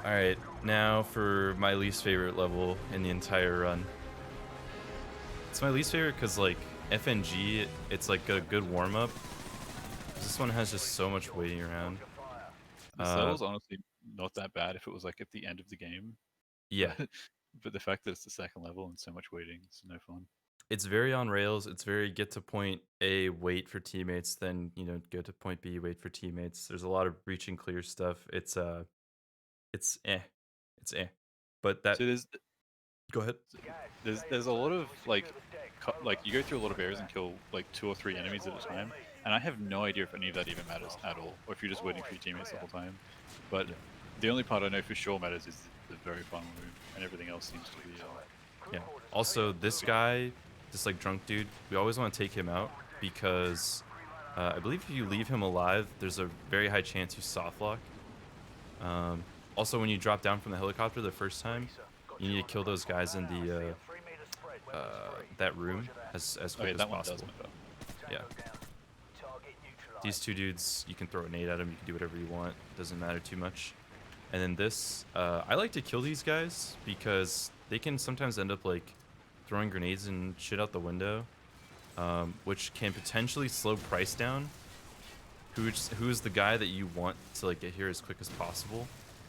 Alright, now for my least favorite level in the entire run. It's my least favorite because, like, FNG, it's like a good warm-up. This one has just so much waiting around. This level's honestly not that bad if it was like at the end of the game. Yeah. But the fact that it's the second level and so much waiting is no fun. It's very on rails. It's very get to point A, wait for teammates, then, you know, go to point B, wait for teammates. There's a lot of breach and clear stuff. It's eh. It's eh. But that So go ahead. there's a lot of like you go through a lot of areas and kill like 2 or 3 enemies at a time, and I have no idea if any of that even matters at all, or if you're just waiting for your teammates the whole time. But Yeah. the only part I know for sure matters is the very final room, and everything else seems to be. Yeah. Also, this guy, this like drunk dude, we always want to take him out because I believe if you leave him alive, there's a very high chance you softlock. Also, when you drop down from the helicopter the first time, you need to kill those guys in the that room as quick as That one does possible. matter. Yeah. These two dudes, you can throw a nade at them. You can do whatever you want. Doesn't matter too much. And then this, I like to kill these guys because they can sometimes end up like throwing grenades and shit out the window, which can potentially slow price down. Who's the guy that you want to like get here as quick as possible,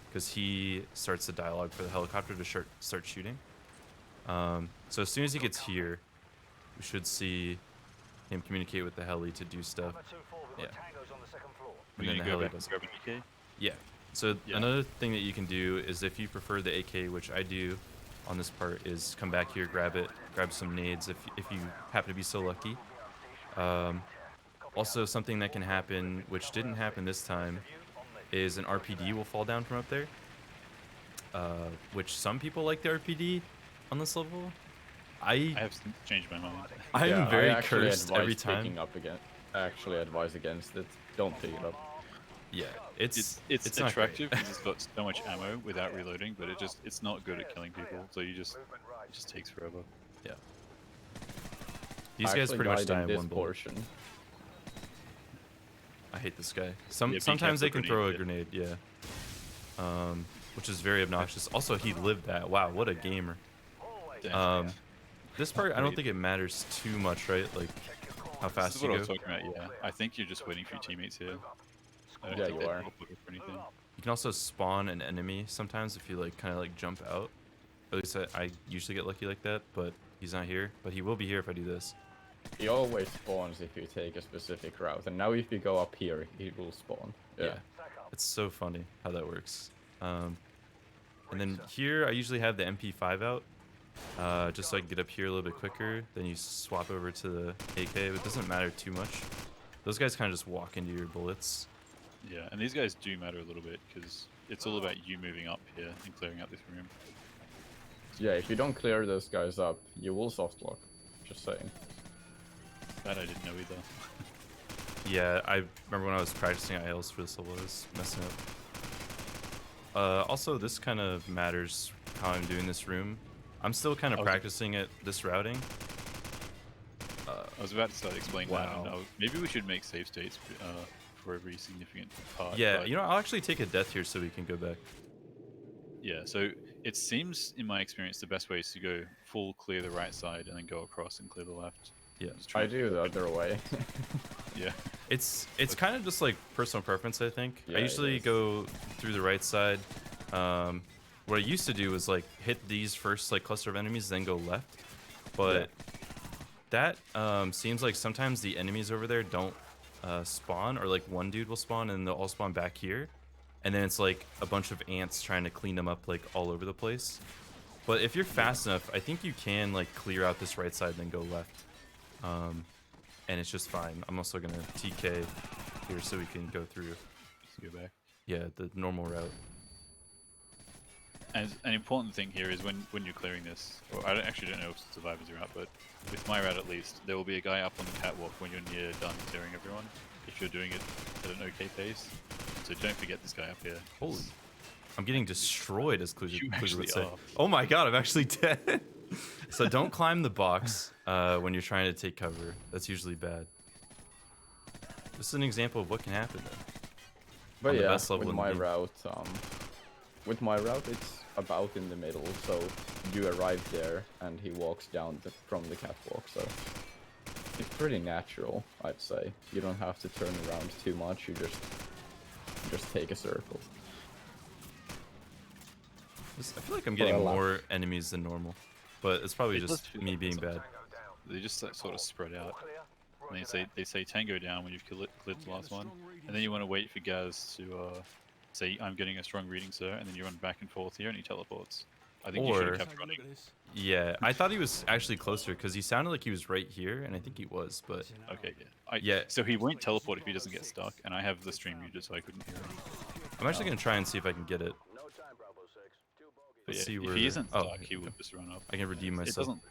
because he starts the dialogue for the helicopter to start shooting. So as soon as he gets here, we should see him communicate with the heli to do stuff. Yeah. And then the heli does. Grab an EK? Yeah. So another thing that you can do is, if you prefer the AK, which I do on this part, is come back here, grab it, grab some nades if you happen to be so lucky. Also, something that can happen, which didn't happen this time, is an RPD will fall down from up there. Which some people like the RPD on this level. I have changed my mind. I'm very cursed every time. Picking up again. I actually advise against it. Don't pick it up. Yeah, it's attractive because it's got so much ammo without reloading, but it's not good at killing people. So it just takes forever. Yeah. These guys pretty much die in one portion. I hate this guy. Sometimes they can throw a grenade, yeah. Which is very obnoxious. Also, he lived that. Wow, what a gamer. This part, I don't think it matters too much, right? Like how fast you go. This is what I was talking about. Yeah, I think you're just waiting for your teammates here. Yeah, you are. You can also spawn an enemy sometimes if you like kind of like jump out. At least I usually get lucky like that, but he's not here. But he will be here if I do this. He always spawns if you take a specific route, and now if you go up here, he will spawn. Yeah. It's so funny how that works. And then here I usually have the MP5 out, just so I can get up here a little bit quicker. Then you swap over to the AK, but it doesn't matter too much. Those guys kind of just walk into your bullets. Yeah, and these guys do matter a little bit because it's all about you moving up here and clearing out this room. Yeah, if you don't clear those guys up, you will softlock. Just saying. That I didn't know either. Yeah, I remember when I was practicing ILs for this level, I was messing up. Also, this kind of matters how I'm doing this room. I'm still kind of practicing at this routing. I was about to start explaining that. And maybe we should make save states for every significant part. Yeah, you know, I'll actually take a death here so we can go back. Yeah, so it seems, in my experience, the best way is to go full clear the right side and then go across and clear the left. Yeah, I do the other way. Yeah, it's kind of just like personal preference, I think. I usually go through the right side. What I used to do was like hit these first like cluster of enemies, then go left. But that seems like sometimes the enemies over there don't spawn, or like one dude will spawn and they'll all spawn back here, and then it's like a bunch of ants trying to clean them up like all over the place. But if you're fast enough, I think you can like clear out this right side and then go left. And it's just fine. I'm also gonna TK here so we can go through. Just go back. Yeah, the normal route. And an important thing here is when you're clearing this, or I actually don't know if survivors are out, but with my route at least, there will be a guy up on the catwalk when you're near done clearing everyone, if you're doing it at an okay pace. So don't forget this guy up here. Holy, I'm getting destroyed, as Kluger would say. Are. Oh my god, I'm actually dead. So don't climb the box when you're trying to take cover. That's usually bad. This is an example of what can happen though. But yeah, with my route, with my route, it's about in the middle, so you arrive there and he walks down from the catwalk, so it's pretty natural, I'd say. You don't have to turn around too much, you just take a circle. I feel like I'm getting more enemies than normal, but it's probably just me being bad. They just like, sort of spread out. And they say tango down when you've cleared the last one, and then you want to wait for Gaz to say I'm getting a strong reading, sir, and then you run back and forth here and he teleports. I think you should have kept running. Yeah, I thought he was actually closer because he sounded like he was right here, and I think he was, but okay, yeah. So he won't teleport if he doesn't get stuck, and I have the stream muted so I couldn't hear him. I'm actually gonna try and see if I can get it. But Let's yeah, see if where... he isn't stuck, he will just run up. I can redeem myself. It doesn't.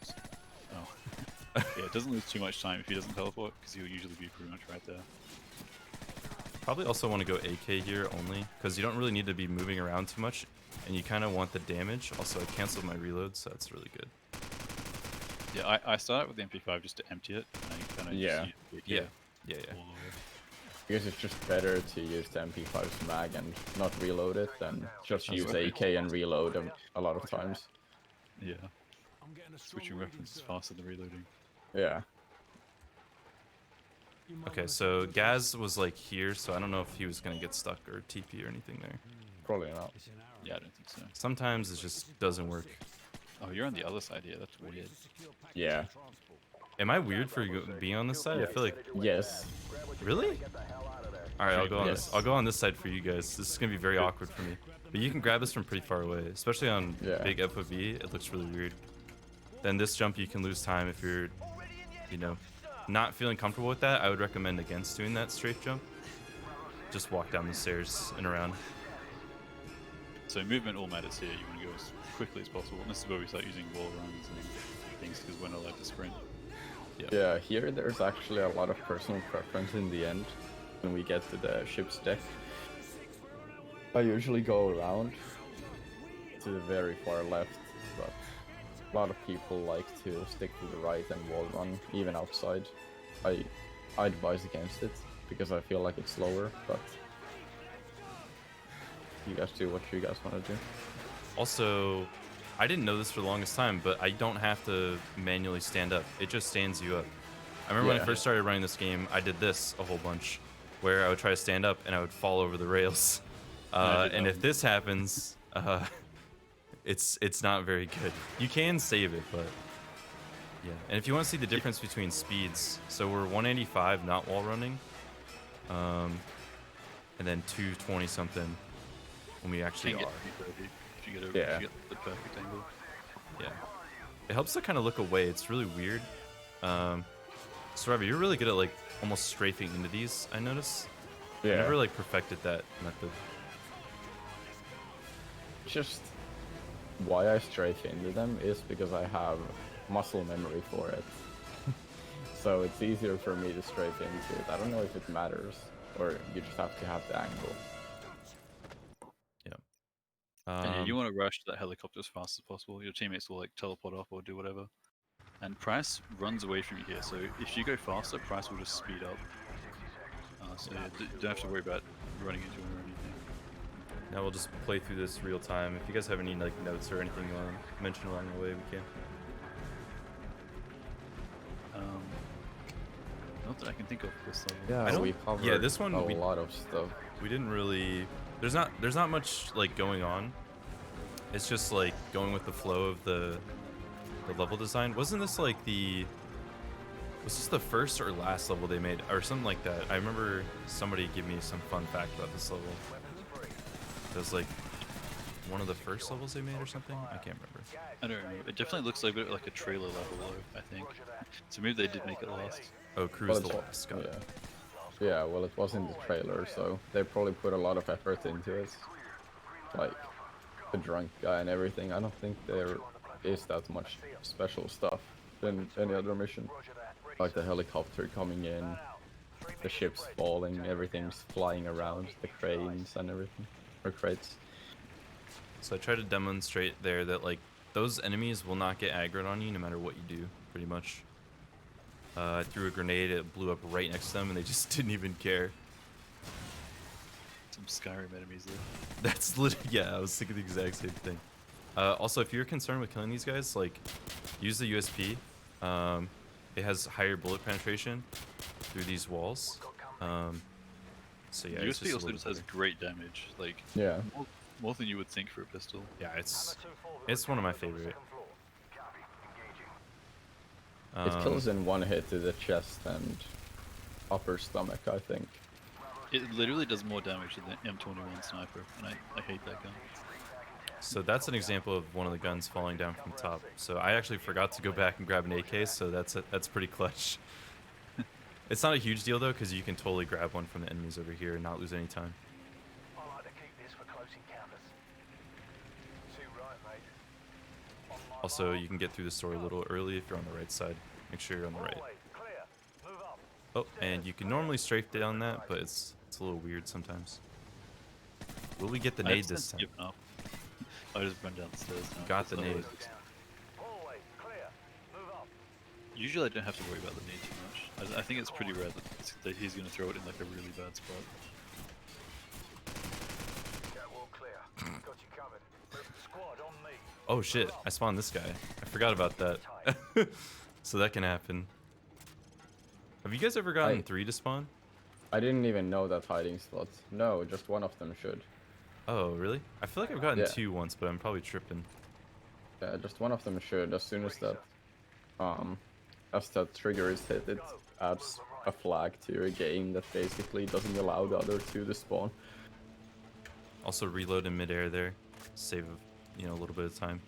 Oh. Yeah, it doesn't lose too much time if he doesn't teleport, because he'll usually be pretty much right there. Probably also want to go AK here only, because you don't really need to be moving around too much, and you kind of want the damage. Also, I canceled my reload, so that's really good. Yeah, I started with the MP5 just to empty it, and I kind of yeah. Because it's just better to use the MP5's mag and not reload it than just use AK and reload them a lot of times. Yeah. Switching weapons is faster than reloading. Yeah. Okay, so Gaz was like here, so I don't know if he was gonna get stuck or TP or anything there. Probably not. Yeah, I don't think so. Sometimes it just doesn't work. Oh, you're on the other side here. That's weird. Yeah. Am I weird for being on this side? I feel like... Yes. Really? Alright, I'll go on this. I'll go on this side for you guys. This is gonna be very awkward for me. But you can grab this from pretty far away, especially on big FOV. It looks really weird. Then this jump, you can lose time if you're, you know, not feeling comfortable with that. I would recommend against doing that strafe jump. Just walk down the stairs and around. So movement all matters here. You want to go as quickly as possible. And this is where we start using wall runs and things because we're not allowed to sprint. Yeah, here there's actually a lot of personal preference in the end when we get to the ship's deck. I usually go around to the very far left, but a lot of people like to stick to the right and wall run, even outside. I advise against it because I feel like it's slower, but you guys do what you guys want to do. Also, I didn't know this for the longest time, but I don't have to manually stand up. It just stands you up. I remember when I first started running this game, I did this a whole bunch, where I would try to stand up and I would fall over the rails. And if this happens, it's not very good. You can save it, but yeah. And if you want to see the difference between speeds, so we're 185 not wall running, and then 220 something when we actually are. If you get the perfect angle. Yeah. It helps to kind of look away. It's really weird. Survivor, you're really good at like almost strafing into these, I notice. Yeah. I never like perfected that method. Just why I strafe into them is because I have muscle memory for it. So it's easier for me to strafe into it. I don't know if it matters, or you just have to have the angle. Yeah. And yeah, you want to rush that helicopter as fast as possible. Your teammates will like teleport off or do whatever. And Price runs away from you here, so if you go faster, Price will just speed up. So you don't have to worry about running into him or anything. Now we'll just play through this real time. If you guys have any like notes or anything you want to mention along the way, we can. Not that I can think of this level. Yeah, we covered this one a lot of stuff. We didn't really. There's not much like going on. It's just like going with the flow of the level design. Wasn't this like was this the first or last level they made or something like that? I remember somebody give me some fun fact about this level. It was like one of the first levels they made or something. I can't remember. I don't remember. It definitely looks like a trailer level though, I think. So maybe they did make it last. Oh, Cruise the Lost. Got it. Yeah, well, it was in the trailer, so they probably put a lot of effort into it. Like the drunk guy and everything. I don't think there is that much special stuff in any other mission. Like the helicopter coming in, the ships falling, everything's flying around, the cranes and everything, or crates. So I tried to demonstrate there that like those enemies will not get aggroed on you no matter what you do, pretty much. I threw a grenade, it blew up right next to them, and they just didn't even care. some Skyrim enemies there. That's literally, yeah, I was thinking the exact same thing. Also, if you're concerned with killing these guys, like, use the USP. It has higher bullet penetration through these walls. So yeah, it's USP just a also little just has better. great damage, like Yeah. more than you would think for a pistol. Yeah, it's one of my favorite. It kills in one hit to the chest and upper stomach, I think. It literally does more damage than the M21 sniper, and I hate that gun. So that's an example of one of the guns falling down from top. So I actually forgot to go back and grab an AK, so that's pretty clutch. It's not a huge deal though, because you can totally grab one from the enemies over here and not lose any time. Also, you can get through the store a little early if you're on the right side. Make sure you're on the right. Oh, and you can normally strafe down that, but it's a little weird sometimes. Will we get the nade this time? Given up. I just run down the stairs now. Got the Otherwise nade. Usually I don't have to worry about the nade too much. I think it's pretty rare that he's going to throw it in like a really bad spot. Oh shit, I spawned this guy. I forgot about that. So that can happen. Have you guys ever gotten 3 to spawn? I didn't even know that hiding spot. No, just one of them should. Oh, really? I feel like I've gotten Yeah. 2 once, but I'm probably tripping. Yeah, just one of them should. As soon as that trigger is hit, it adds a flag to your game that basically doesn't allow the other 2 to spawn. Also reload in midair there. Save, a little bit of time.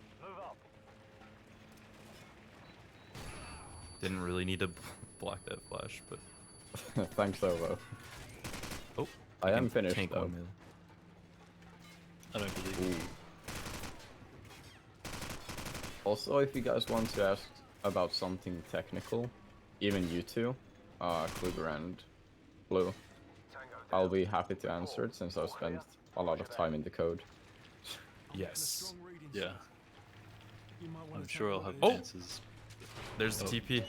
Didn't really need to block that flash, but... Thanks, Ovo. Oh, I am can finished tank though. one melee. I don't believe it. Also, if you guys want to ask about something technical, even you two, Kluger and Blue, I'll be happy to answer it since I've spent a lot of time in the code. Yes. Yeah. I'm sure I'll have Oh! answers. There's the TP.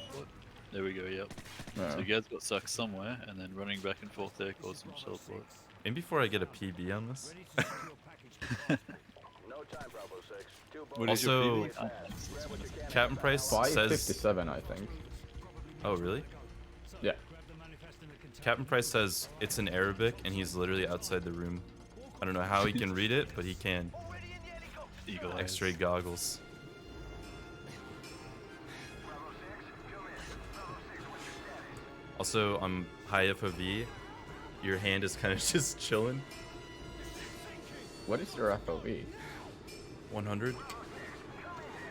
There we go, yep. Yeah. So you guys got stuck somewhere, and then running back and forth there caused some self-work. And before I get a PB on this... What is your Also, PV? Captain Price says... 557, I think. Oh, really? Yeah. Captain Price says it's in Arabic, and he's literally outside the room. I don't know how he can read it, but he can. Eagle eyes. X-ray goggles. Also, on high FOV, your hand is kind of just chilling. What is your FOV? 100.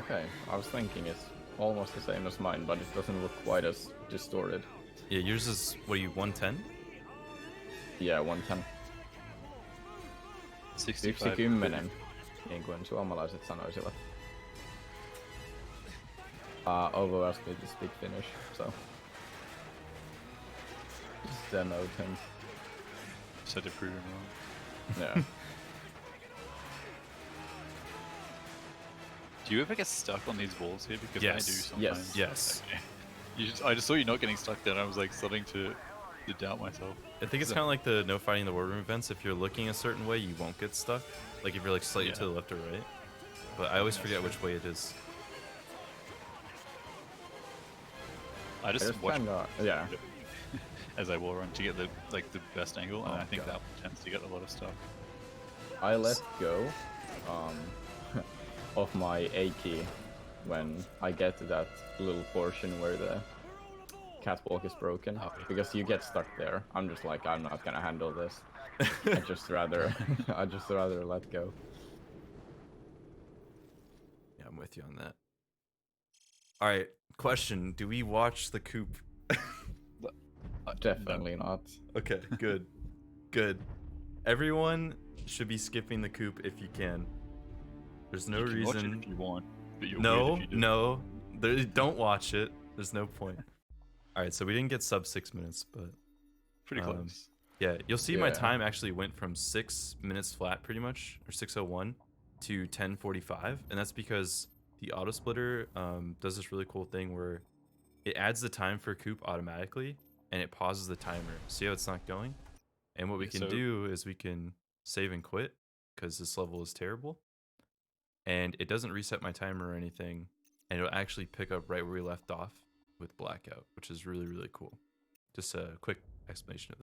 Okay, I was thinking it's almost the same as mine, but it doesn't look quite as distorted. Yeah, yours is, what are you, 110? Yeah, 110. 65. 10, niin kuin suomalaiset sanoisivat. Ovo asked me to speak Finnish, so... Just demoed him. Just had to prove him wrong. Yeah. Do you ever get stuck on these walls here? Because Yes. I do sometimes. Yes. Okay. I just saw you not getting stuck there, and I was like starting to doubt myself. I think it's kind of like the no fighting in the war room events. If you're looking a certain way, you won't get stuck. Like if you're like slightly to the left or right. But I always forget which way it is. I just watch kinda, yeah. as I wall run to get the best angle, and Oh, I think God. that tends to get a lot of stuff. I let go of my A key when I get to that little portion where the catwalk is broken, because you get stuck there. I'm just like, I'm not gonna handle this. I just rather let go. Yeah, I'm with you on that. All right, question: do we watch the coop? Definitely not. Okay, good, good. Everyone should be skipping the coop if you can. There's no You can watch it reason. if you want, but you're No, weird if you do. no, don't watch it. There's no point. All right, so we didn't get sub 6 minutes, but Pretty close. yeah, you'll see my Yeah. time actually went from 6 minutes flat, pretty much, or 6:01 to 10:45, and that's because the auto splitter does this really cool thing where it adds the time for coop automatically, and it pauses the timer. See how it's not going? And what we Okay, can so- do is we can save and quit because this level is terrible. And it doesn't reset my timer or anything. And it'll actually pick up right where we left off with blackout, which is really, really cool. Just a quick explanation of